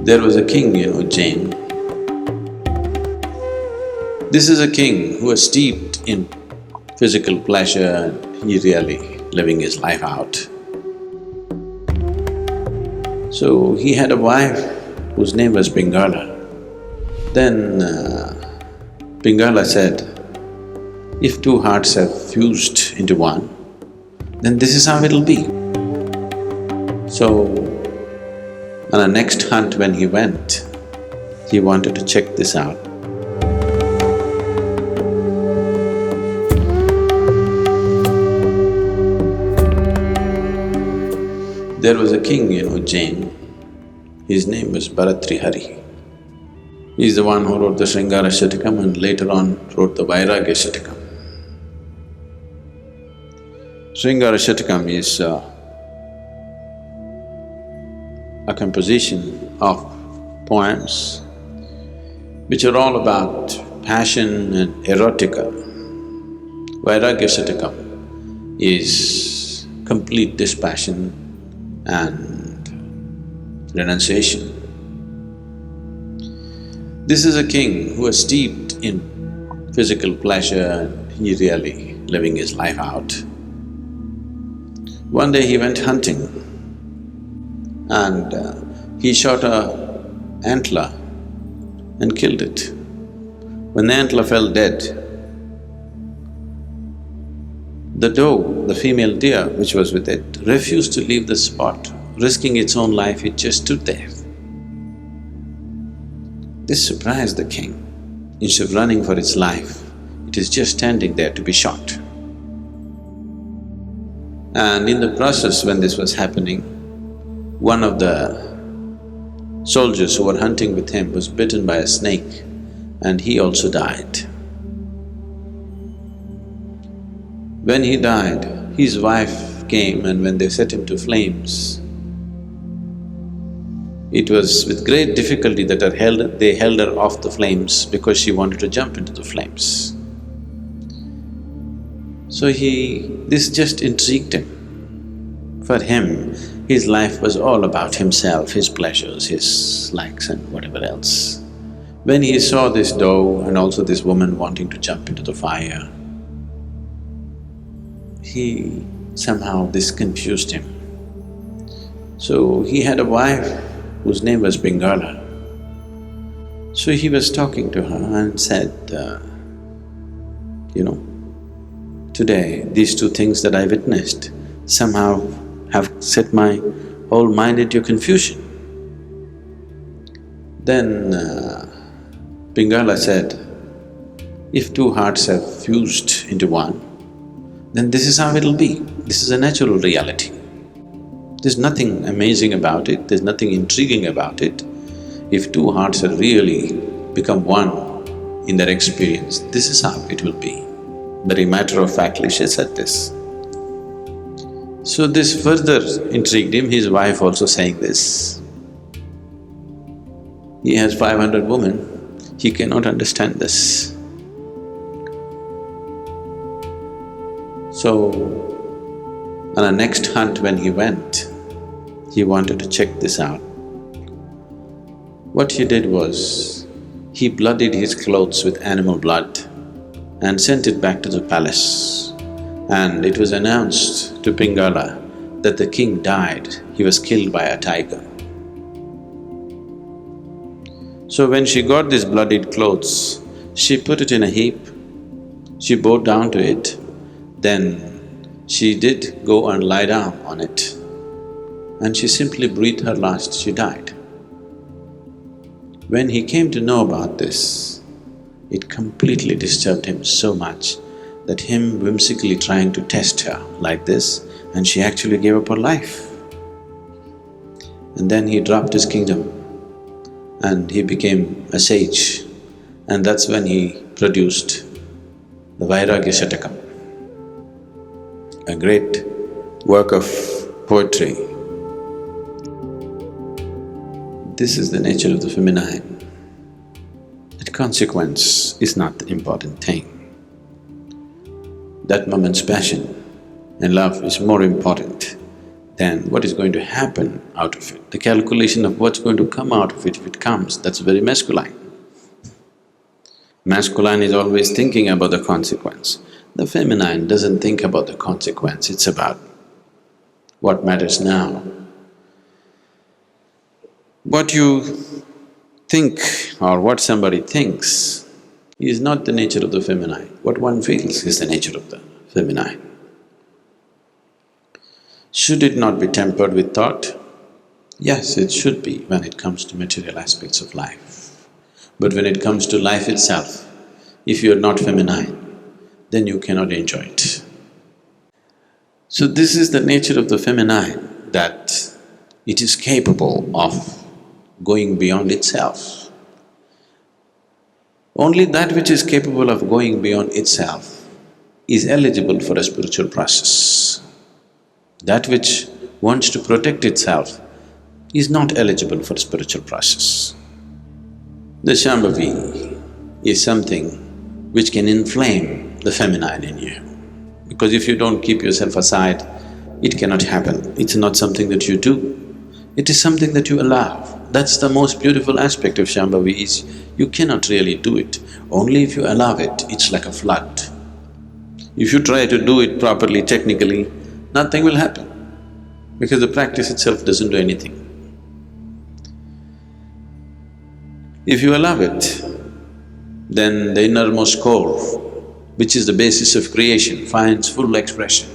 There was a king, Jain. This is a king who was steeped in physical pleasure and he really living his life out. So he had a wife whose name was Pingala. Then Pingala said, if two hearts have fused into one, then this is how it'll be. So, on the next hunt when he went, he wanted to check this out. There was a king, Jain. His name was Bharatrihari. He's the one who wrote the Sringara Shatakam and later on wrote the Vairagya Shatakam. Sringara Shatakam is a composition of poems which are all about passion and erotica. Vairagya Shatakam is complete dispassion and renunciation. This is a king who was steeped in physical pleasure and he really living his life out. One day he went hunting and he shot an antler and killed it. When the antler fell dead, the doe, the female deer which was with it, refused to leave the spot. Risking its own life, it just stood there. This surprised the king. Instead of running for its life, it is just standing there to be shot. And in the process when this was happening, one of the soldiers who were hunting with him was bitten by a snake and he also died. When he died, his wife came and when they set him to flames, it was with great difficulty that they held her off the flames because she wanted to jump into the flames. So this just intrigued him. For him, his life was all about himself, his pleasures, his likes and whatever else. When he saw this doe and also this woman wanting to jump into the fire, this confused him. So he had a wife whose name was Pingala. So he was talking to her and said, today these two things that I witnessed somehow have set my whole mind into confusion. Then Pingala said, if two hearts have fused into one, then this is how it'll be. This is a natural reality. There's nothing amazing about it, there's nothing intriguing about it. If two hearts have really become one in their experience, this is how it will be. Very matter-of-factly she said this. So this further intrigued him, his wife also saying this. He has 500 women, he cannot understand this. So, on the next hunt when he went, he wanted to check this out. What he did was, he bloodied his clothes with animal blood and sent it back to the palace. And it was announced to Pingala that the king died, he was killed by a tiger. So when she got these bloodied clothes, she put it in a heap, she bowed down to it, then she did go and lie down on it and she simply breathed her last, she died. When he came to know about this, it completely disturbed him so much that him whimsically trying to test her like this and she actually gave up her life. And then he dropped his kingdom and he became a sage and that's when he produced the Vairagya Shatakam, a great work of poetry. This is the nature of the feminine. That consequence is not the important thing. That moment's passion and love is more important then what is going to happen out of it? The calculation of what's going to come out of it, if it comes, that's very masculine. Masculine is always thinking about the consequence. The feminine doesn't think about the consequence, it's about what matters now. What you think or what somebody thinks is not the nature of the feminine. What one feels is the nature of the feminine. Should it not be tempered with thought? Yes, it should be when it comes to material aspects of life. But when it comes to life itself, if you are not feminine, then you cannot enjoy it. So this is the nature of the feminine, that it is capable of going beyond itself. Only that which is capable of going beyond itself is eligible for a spiritual process. That which wants to protect itself is not eligible for spiritual process. The Shambhavi is something which can inflame the feminine in you. Because if you don't keep yourself aside, it cannot happen. It's not something that you do, it is something that you allow. That's the most beautiful aspect of Shambhavi is, you cannot really do it. Only if you allow it, it's like a flood. If you try to do it properly, technically, nothing will happen, because the practice itself doesn't do anything. If you allow it, then the innermost core, which is the basis of creation, finds full expression.